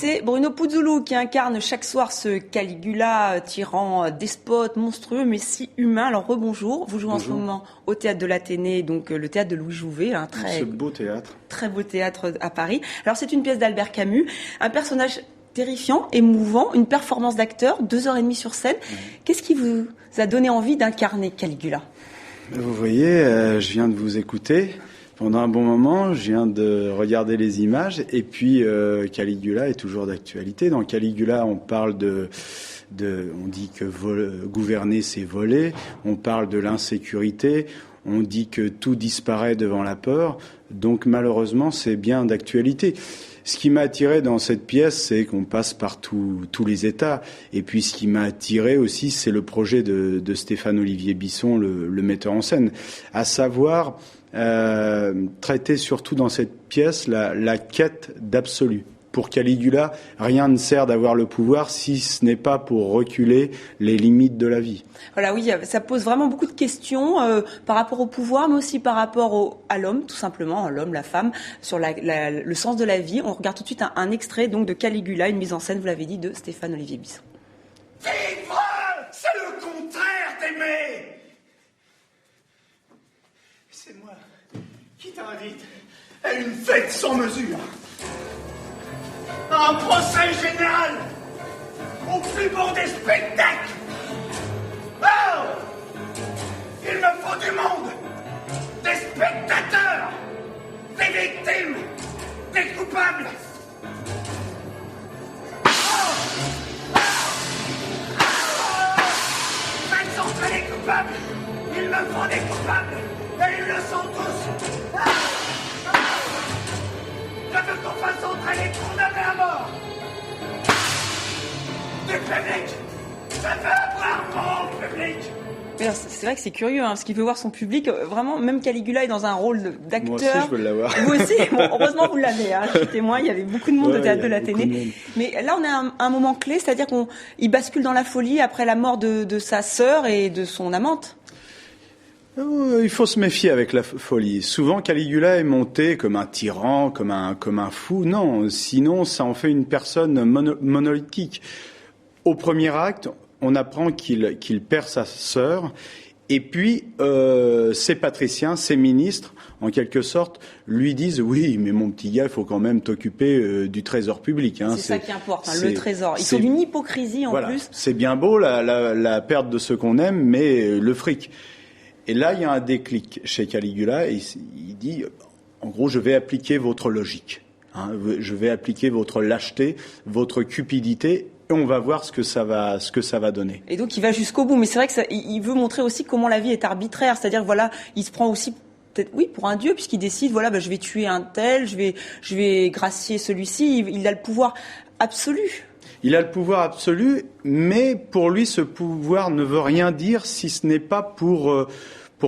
c'est Bruno Puzzolo qui incarne chaque soir ce Caligula, tyran, despote, monstrueux, mais si humain. Alors rebonjour, vous jouez en ce moment au Théâtre de l'Athénée, donc le théâtre de Louis Jouvet. Ce beau théâtre. Très beau théâtre à Paris. Alors c'est une pièce d'Albert Camus, un personnage terrifiant, émouvant, une performance d'acteur, 2h30 sur scène. Qu'est-ce qui vous a donné envie d'incarner Caligula ? Vous voyez, je viens de vous écouter pendant un bon moment, je viens de regarder les images, et puis Caligula est toujours d'actualité. Dans Caligula, on parle on dit que gouverner, c'est voler, on parle de l'insécurité, on dit que tout disparaît devant la peur, donc malheureusement, c'est bien d'actualité. Ce qui m'a attiré dans cette pièce, c'est qu'on passe par tous les états. Et puis ce qui m'a attiré aussi, c'est le projet de Stéphane-Olivier Bisson, le metteur en scène, à savoir traiter surtout dans cette pièce la quête d'absolu. Pour Caligula, rien ne sert d'avoir le pouvoir si ce n'est pas pour reculer les limites de la vie. Voilà, oui, ça pose vraiment beaucoup de questions par rapport au pouvoir, mais aussi par rapport à l'homme, tout simplement, l'homme, la femme, sur le sens de la vie. On regarde tout de suite un extrait donc de Caligula, une mise en scène, vous l'avez dit, de Stéphane-Olivier Bisson. Vivre, c'est le contraire d'aimer. C'est moi qui t'invite à une fête sans mesure. Un procès général au plus beau des spectacles. Oh, il me faut du monde, des spectateurs, des victimes, des coupables. Faites entrer les coupables. Il me faut des coupables et ils le sont tous. Je veux qu'on fasse entrer les condamnés à mort. Du public. Je veux avoir mon public. Mais alors, c'est vrai que c'est curieux, parce qu'il veut voir son public. Vraiment, même Caligula est dans un rôle d'acteur. Moi aussi, je veux l'avoir. Vous aussi. Bon, heureusement, vous l'avez. Je suis témoin. Il y avait beaucoup de monde au Théâtre de l'Athénée. Mais là, on a un moment clé, c'est-à-dire qu'il bascule dans la folie après la mort de sa sœur et de son amante. Il faut se méfier avec la folie. Souvent, Caligula est monté comme un tyran, comme un fou. Non, sinon, ça en fait une personne monolithique. Au premier acte, on apprend qu'il perd sa sœur. Et puis, ses patriciens, ses ministres, en quelque sorte, lui disent « Oui, mais mon petit gars, il faut quand même t'occuper du trésor public. » C'est ça qui importe, le trésor. Ils sont d'une hypocrisie en plus. C'est bien beau la perte de ce qu'on aime, mais le fric. Et là, il y a un déclic chez Caligula, et il dit, en gros, je vais appliquer votre logique, je vais appliquer votre lâcheté, votre cupidité, et on va voir ce que ça va donner. Et donc, il va jusqu'au bout, mais c'est vrai que il veut montrer aussi comment la vie est arbitraire, c'est-à-dire, voilà, il se prend aussi peut-être, oui, pour un dieu, puisqu'il décide, voilà, je vais tuer un tel, je vais gracier celui-ci, il a le pouvoir absolu. Il a le pouvoir absolu, mais pour lui, ce pouvoir ne veut rien dire si ce n'est pas pour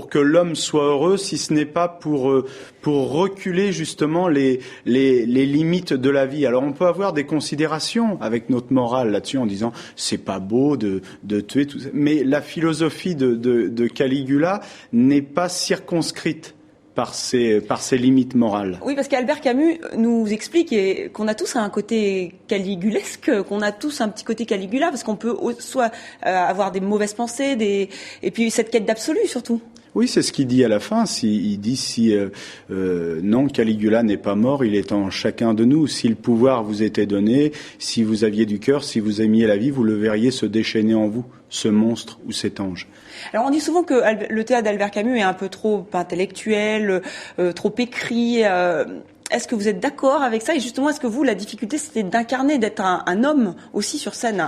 que l'homme soit heureux, si ce n'est pas pour reculer justement les limites de la vie. Alors on peut avoir des considérations avec notre morale là-dessus en disant c'est pas beau de tuer tout ça, mais la philosophie de Caligula n'est pas circonscrite par ses limites morales. Oui, parce qu'Albert Camus nous explique qu'on a tous un côté caligulesque, qu'on a tous un petit côté Caligula, parce qu'on peut soit avoir des mauvaises pensées, et puis cette quête d'absolu surtout. Oui, c'est ce qu'il dit à la fin. Il dit non, Caligula n'est pas mort, il est en chacun de nous. Si le pouvoir vous était donné, si vous aviez du cœur, si vous aimiez la vie, vous le verriez se déchaîner en vous, ce monstre ou cet ange. Alors on dit souvent que le théâtre d'Albert Camus est un peu trop intellectuel, trop écrit. Est-ce que vous êtes d'accord avec ça ? Et justement, est-ce que vous, la difficulté, c'était d'incarner, d'être un homme aussi sur scène,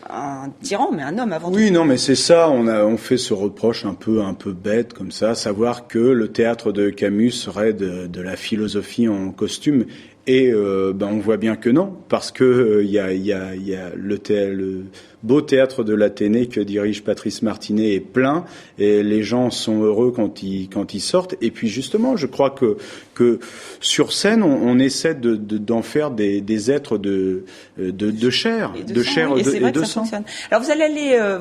un tyran, mais un homme avant tout ? Oui, non, mais c'est ça. On fait ce reproche un peu bête comme ça, savoir que le théâtre de Camus serait de la philosophie en costume. Et on voit bien que non, parce que il y a le beau théâtre de l'Athénée que dirige Patrice Martinet est plein, et les gens sont heureux quand ils sortent. Et puis justement, je crois que sur scène, on essaie d'en faire des êtres de chair, de chair et de sang. Alors vous allez aller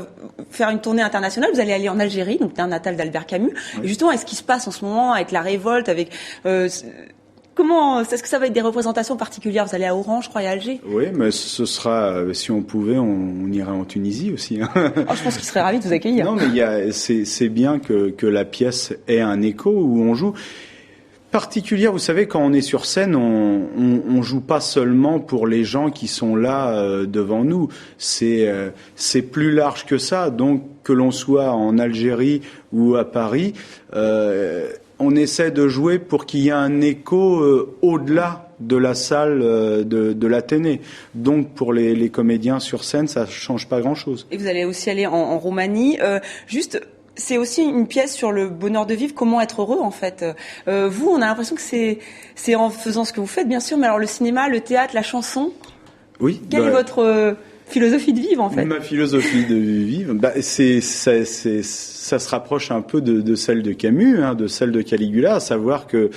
faire une tournée internationale, vous allez aller en Algérie, donc terre natale d'Albert Camus. Oui. Et justement, est-ce qu'il se passe en ce moment avec la révolte, avec Comment est-ce que ça va être des représentations particulières? Vous allez à Oran, je crois, et à Alger. Oui, mais ce sera, si on pouvait, on irait en Tunisie aussi. Hein. Oh, je pense qu'il serait ravi de vous accueillir. Non, mais c'est bien que la pièce ait un écho où on joue. Particulière, vous savez, quand on est sur scène, on joue pas seulement pour les gens qui sont là devant nous. C'est plus large que ça. Donc que l'on soit en Algérie ou à Paris, on essaie de jouer pour qu'il y ait un écho au-delà de la salle de l'Athénée. Donc pour les comédiens sur scène, ça change pas grand-chose. Et vous allez aussi aller en Roumanie. C'est aussi une pièce sur le bonheur de vivre, comment être heureux en fait. Vous, on a l'impression que c'est en faisant ce que vous faites, bien sûr, mais alors le cinéma, le théâtre, la chanson. Oui. Quelle est votre philosophie de vivre en fait? Ma philosophie de vivre, ça se rapproche un peu de celle de Camus, hein, de celle de Caligula, à savoir que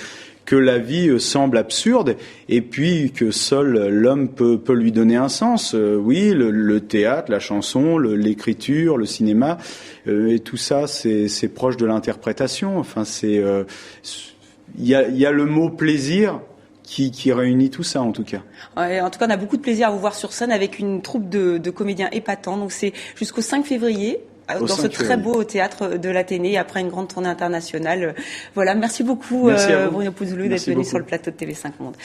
la vie semble absurde et puis que seul l'homme peut lui donner un sens. Oui, le théâtre, la chanson, l'écriture, le cinéma, et tout ça, c'est proche de l'interprétation. Enfin, il y a le mot plaisir qui réunit tout ça, en tout cas. Ouais, en tout cas, on a beaucoup de plaisir à vous voir sur scène avec une troupe de comédiens épatants. Donc, c'est jusqu'au 5 février. Dans ce très beau théâtre de l'Athénée, après une grande tournée internationale. Voilà, merci beaucoup Bruno Pouzoulou d'être venu sur le plateau de TV5 Monde.